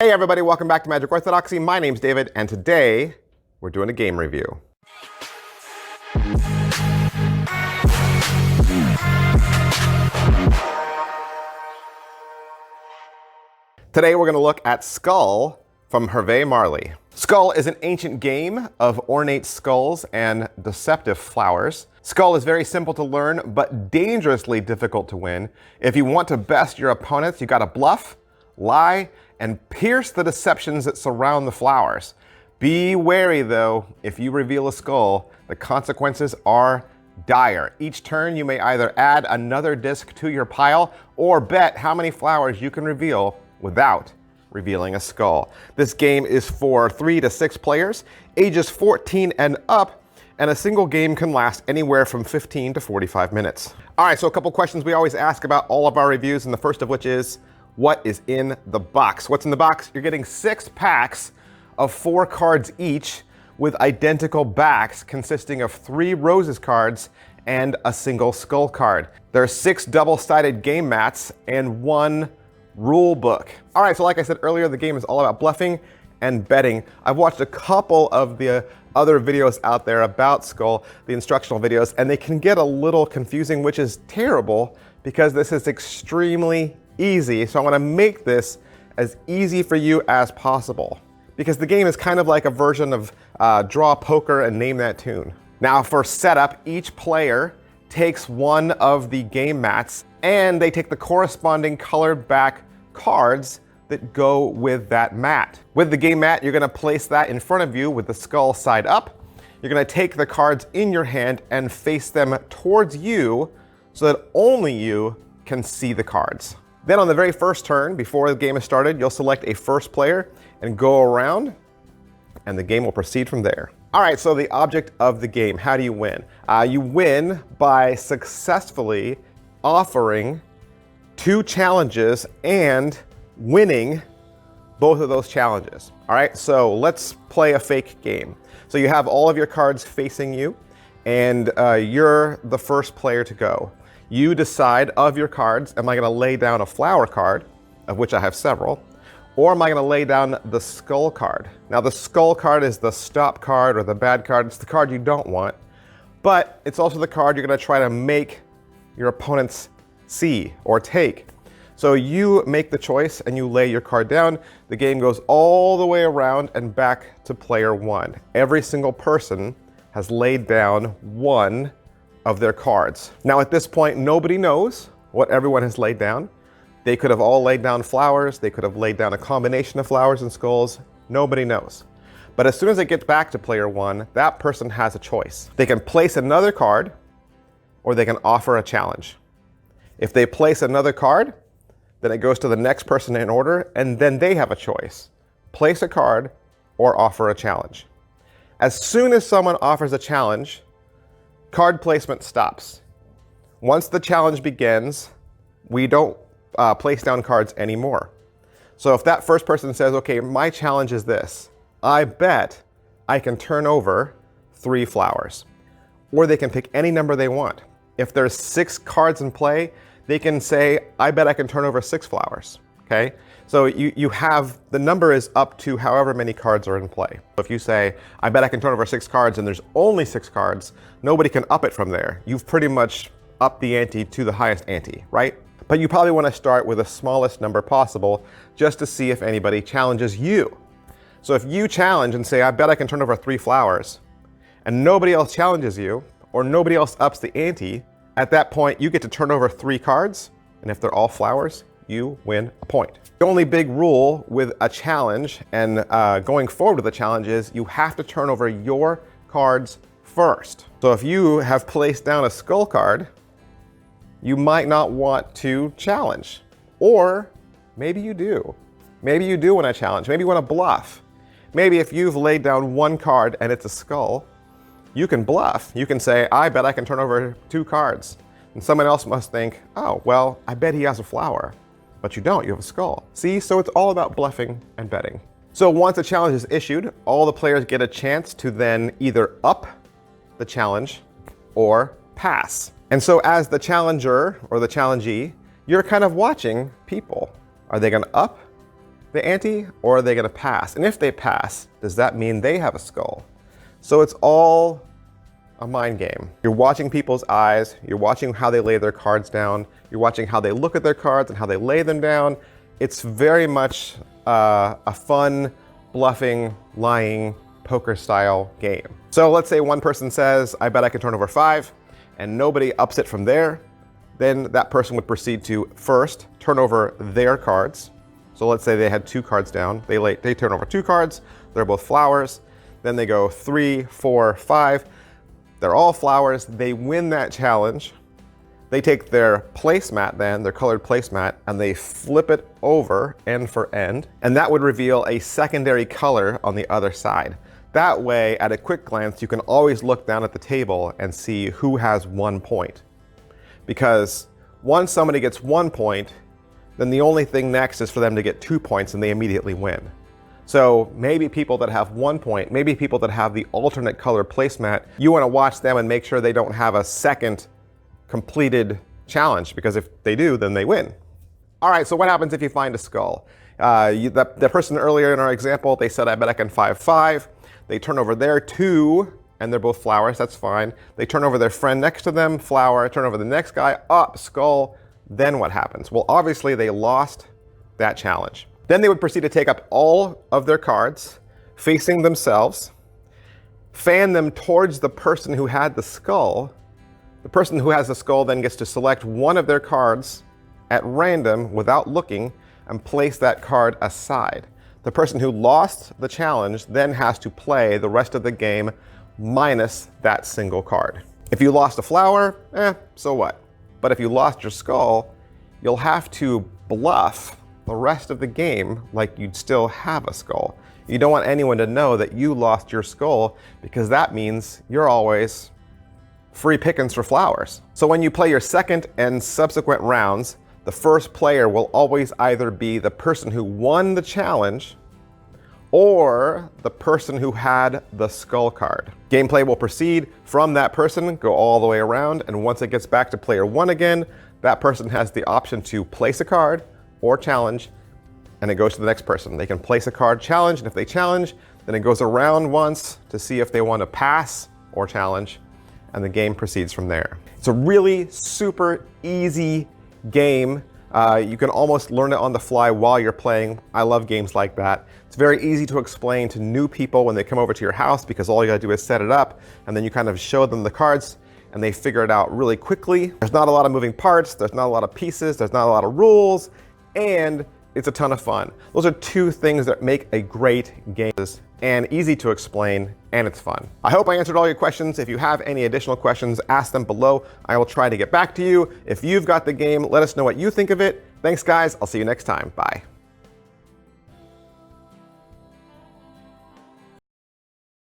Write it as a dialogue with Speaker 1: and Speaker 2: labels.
Speaker 1: Hey everybody, welcome back to Magic Orthodoxy. My name's David, and today we're doing a game review. Today we're going to look at Skull from Hervé Marly. Skull is an ancient game of ornate skulls and deceptive flowers. Skull is very simple to learn, but dangerously difficult to win. If you want to best your opponents, you gotta bluff, lie, and pierce the deceptions that surround the flowers. Be wary though, if you reveal a skull, the consequences are dire. Each turn you may either add another disc to your pile or bet how many flowers you can reveal without revealing a skull. This game is for 3 to 6 players, ages 14 and up, and a single game can last anywhere from 15 to 45 minutes. All right, so a couple questions we always ask about all of our reviews, and the first of which is, what is in the box? What's in the box? You're getting 6 packs of 4 cards each with identical backs consisting of 3 roses cards and a single skull card. There are 6 double-sided game mats and 1 rule book. All right, so like I said earlier, the game is all about bluffing and betting. I've watched a couple of the other videos out there about Skull, the instructional videos, and they can get a little confusing, which is terrible because this is extremely easy. So I want to make this as easy for you as possible because the game is kind of like a version of draw poker and name that tune. Now for setup, each player takes one of the game mats and they take the corresponding colored back cards that go with that mat. With the game mat, you're going to place that in front of you with the skull side up. You're going to take the cards in your hand and face them towards you so that only you can see the cards. Then on the very first turn, before the game is started, you'll select a first player and go around, and the game will proceed from there. All right, so the object of the game, how do you win? You win by successfully offering 2 challenges and winning both of those challenges. All right, so let's play a fake game. So you have all of your cards facing you, and you're the first player to go. You decide of your cards, am I going to lay down a flower card, of which I have several, or am I going to lay down the skull card? Now the skull card is the stop card or the bad card. It's the card you don't want, but it's also the card you're going to try to make your opponents see or take. So you make the choice and you lay your card down. The game goes all the way around and back to player 1. Every single person has laid down one of their cards. Now at this point, nobody knows what everyone has laid down. They could have all laid down flowers. They could have laid down a combination of flowers and skulls. Nobody knows. But as soon as it gets back to player 1, that person has a choice. They can place another card or they can offer a challenge. If they place another card, then it goes to the next person in order, and then they have a choice. Place a card or offer a challenge. As soon as someone offers a challenge, card placement stops. Once the challenge begins, we don't place down cards anymore. So if that first person says, okay, my challenge is this, I bet I can turn over 3 flowers. Or they can pick any number they want. If there's 6 cards in play, they can say, I bet I can turn over 6 flowers, okay? So you have, the number is up to however many cards are in play. If you say, I bet I can turn over 6 cards and there's only 6 cards, nobody can up it from there. You've pretty much upped the ante to the highest ante, right? But you probably want to start with the smallest number possible just to see if anybody challenges you. So if you challenge and say, I bet I can turn over 3 flowers, and nobody else challenges you, or nobody else ups the ante, at that point you get to turn over 3 cards, and if they're all flowers, you win a point. The only big rule with a challenge and going forward with a challenge is you have to turn over your cards first. So if you have placed down a skull card, you might not want to challenge. Or maybe you do. Maybe you do want to challenge. Maybe you want to bluff. Maybe if you've laid down 1 card and it's a skull, you can bluff. You can say, I bet I can turn over 2 cards. And someone else must think, oh, well, I bet he has a flower. But you don't, you have a skull. See, so it's all about bluffing and betting. So once a challenge is issued, all the players get a chance to then either up the challenge or pass. And so as the challenger or the challengee, you're kind of watching people. Are they gonna up the ante or are they going to pass? And if they pass, does that mean they have a skull? So it's all a mind game. You're watching people's eyes, you're watching how they lay their cards down, you're watching how they look at their cards and how they lay them down. It's very much a fun, bluffing, lying, poker style game. So let's say one person says, I bet I can turn over 5, and nobody ups it from there. Then that person would proceed to first turn over their cards. So let's say they had 2 cards down. They turn over 2 cards. They're both flowers. Then they go 3, 4, 5. They're all flowers. They win that challenge. They take their placemat then, their colored placemat, and they flip it over end for end. And that would reveal a secondary color on the other side. That way, at a quick glance, you can always look down at the table and see who has 1 point. Because once somebody gets 1 point, then the only thing next is for them to get 2 points and they immediately win. So maybe people that have 1 point, maybe people that have the alternate color placemat, you want to watch them and make sure they don't have a second completed challenge, because if they do, then they win. All right, so what happens if you find a skull? The person earlier in our example, they said, I bet I can 5, 5. They turn over their 2, and they're both flowers, that's fine. They turn over their friend next to them, flower, turn over the next guy, up, skull. Then what happens? Well, obviously they lost that challenge. Then they would proceed to take up all of their cards, facing themselves, fan them towards the person who had the skull. The person who has the skull then gets to select one of their cards at random without looking and place that card aside. The person who lost the challenge then has to play the rest of the game minus that single card. If you lost a flower, so what? But if you lost your skull, you'll have to bluff the rest of the game like you'd still have a skull. You don't want anyone to know that you lost your skull, because that means you're always free pickings for flowers. So when you play your second and subsequent rounds, the first player will always either be the person who won the challenge or the person who had the skull card. Gameplay will proceed from that person, go all the way around, and once it gets back to player 1 again, that person has the option to place a card or challenge, and it goes to the next person. They can place a card, challenge, and if they challenge, then it goes around once to see if they want to pass or challenge, and the game proceeds from there. It's a really super easy game. You can almost learn it on the fly while you're playing. I love games like that. It's very easy to explain to new people when they come over to your house, because all you gotta do is set it up, and then you kind of show them the cards, and they figure it out really quickly. There's not a lot of moving parts, there's not a lot of pieces, there's not a lot of rules, and it's a ton of fun. Those are 2 things that make a great game, and easy to explain, and it's fun. I hope I answered all your questions. If you have any additional questions, ask them below. I will try to get back to you. If you've got the game, let us know what you think of it. Thanks guys, I'll see you next time. Bye.